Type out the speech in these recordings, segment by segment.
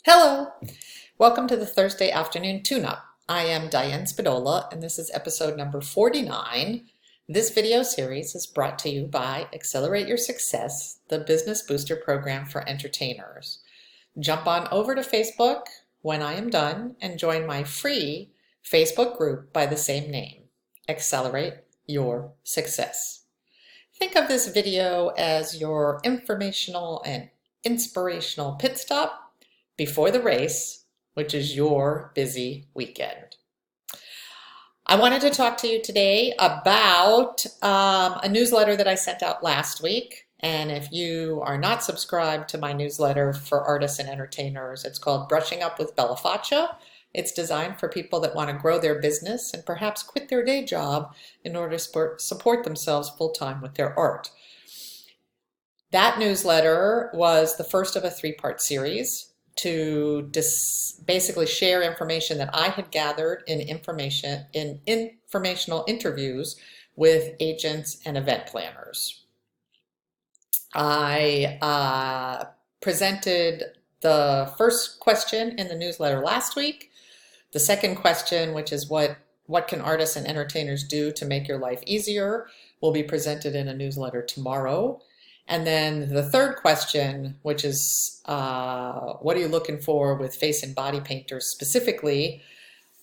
Hello! Welcome to the Thursday afternoon tune-up. I am Diane Spadola, and this is episode number 49. This video series is brought to you by Accelerate Your Success, the business booster program for entertainers. Jump on over to Facebook when I am done and join my free Facebook group by the same name, Accelerate Your Success. Think of this video as your informational and inspirational pit stop before the race, which is your busy weekend. I wanted to talk to you today about a newsletter that I sent out last week. And if you are not subscribed to my newsletter for artists and entertainers, it's called Brushing Up with Bella Faccia. It's designed for people that want to grow their business and perhaps quit their day job in order to support themselves full-time with their art. That newsletter was the first of a three-part series to basically share information that I had gathered in informational interviews with agents and event planners. I presented the first question in the newsletter last week. The second question, which is what can artists and entertainers do to make your life easier, will be presented in a newsletter tomorrow. And then the third question, which is what are you looking for with face and body painters specifically,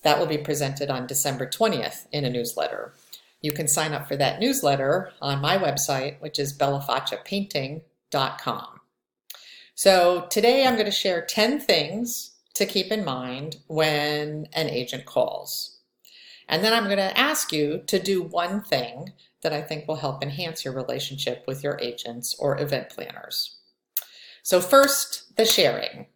that will be presented on December 20th in a newsletter. You can sign up for that newsletter on my website, which is bellafacciapainting.com. So today I'm going to share 10 things to keep in mind when an agent calls. And then I'm going to ask you to do one thing that I think will help enhance your relationship with your agents or event planners. So first, the sharing.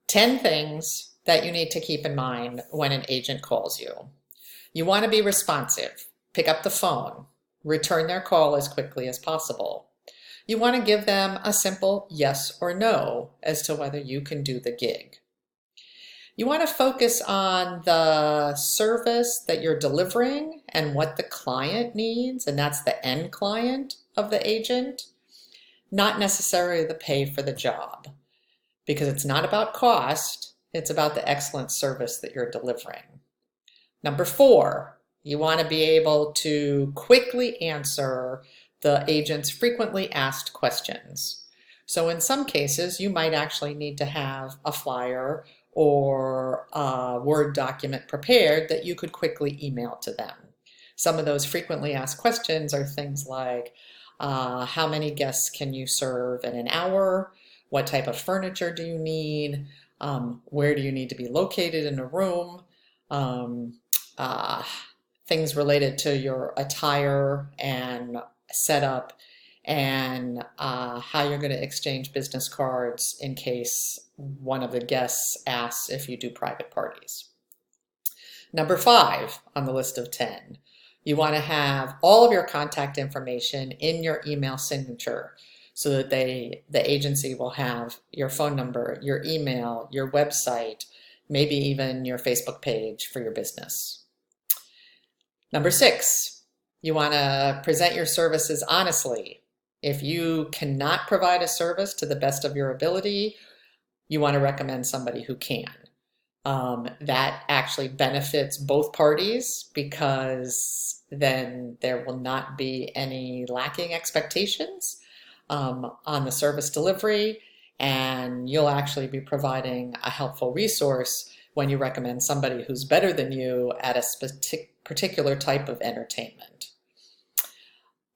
10 things that you need to keep in mind when an agent calls you. You want to be responsive. Pick up the phone. Return their call as quickly as possible. You want to give them a simple yes or no as to whether you can do the gig. You want to focus on the service that you're delivering and what the client needs, and that's the end client of the agent, not necessarily the pay for the job, because it's not about cost, it's about the excellent service that you're delivering. Number 4, you want to be able to quickly answer the agent's frequently asked questions. So in some cases, you might actually need to have a flyer or a Word document prepared that you could quickly email to them. Some of those frequently asked questions are things like, how many guests can you serve in an hour? What type of furniture do you need? Where do you need to be located in a room? Things related to your attire and setup, and how you're going to exchange business cards in case one of the guests asks if you do private parties. Number 5 on the list of 10, you want to have all of your contact information in your email signature so that the agency will have your phone number, your email, your website, maybe even your Facebook page for your business. Number 6, you want to present your services honestly. If you cannot provide a service to the best of your ability, you want to recommend somebody who can. That actually benefits both parties because then there will not be any lacking expectations on the service delivery, and you'll actually be providing a helpful resource when you recommend somebody who's better than you at a particular type of entertainment.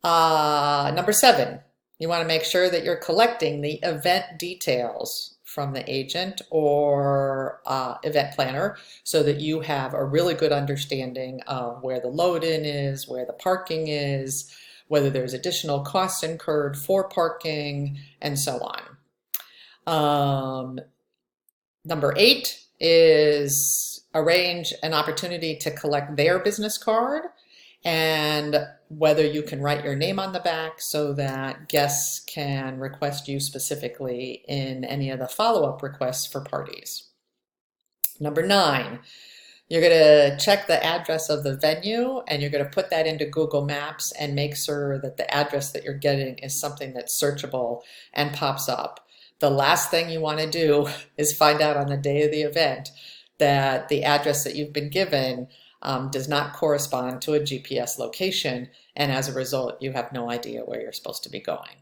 Number 7, you want to make sure that you're collecting the event details from the agent or event planner so that you have a really good understanding of where the load-in is, where the parking is, whether there's additional costs incurred for parking, and so on. Number 8 is arrange an opportunity to collect their business card, and whether you can write your name on the back so that guests can request you specifically in any of the follow-up requests for parties. Number 9, you're going to check the address of the venue, and you're going to put that into Google Maps and make sure that the address that you're getting is something that's searchable and pops up. The last thing you want to do is find out on the day of the event that the address that you've been given does not correspond to a GPS location, and as a result, you have no idea where you're supposed to be going.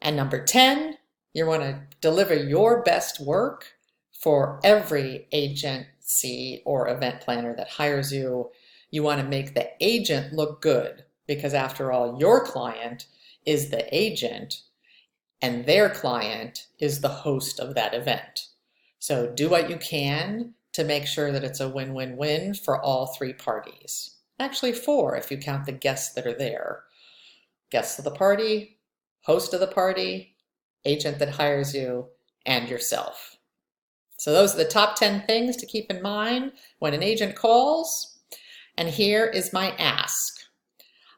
And number 10, you want to deliver your best work for every agency or event planner that hires you. You want to make the agent look good because after all, your client is the agent and their client is the host of that event. So do what you can to make sure that it's a win-win-win for all three parties. Actually 4 if you count the guests that are there. Guests of the party, host of the party, agent that hires you, and yourself. So those are the top 10 things to keep in mind when an agent calls. And here is my ask.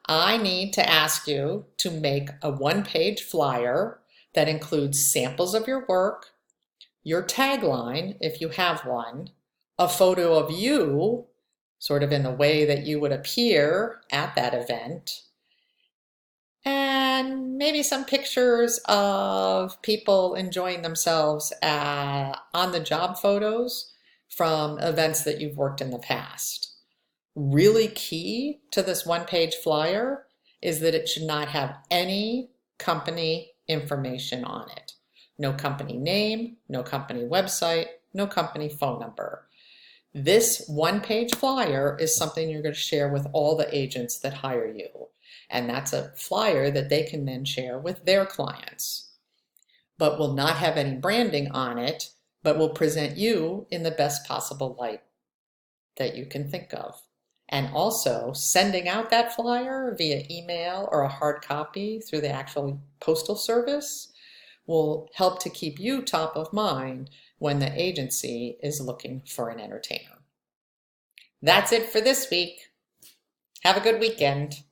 I need to ask you to make a one-page flyer that includes samples of your work, your tagline, if you have one, a photo of you, sort of in the way that you would appear at that event, and maybe some pictures of people enjoying themselves on the job photos from events that you've worked in the past. Really key to this one-page flyer is that it should not have any company information on it. No company name, no company website, no company phone number. This one-page flyer is something you're going to share with all the agents that hire you. And that's a flyer that they can then share with their clients. But will not have any branding on it, but will present you in the best possible light that you can think of. And also sending out that flyer via email or a hard copy through the actual postal service will help to keep you top of mind when the agency is looking for an entertainer. That's it for this week. Have a good weekend.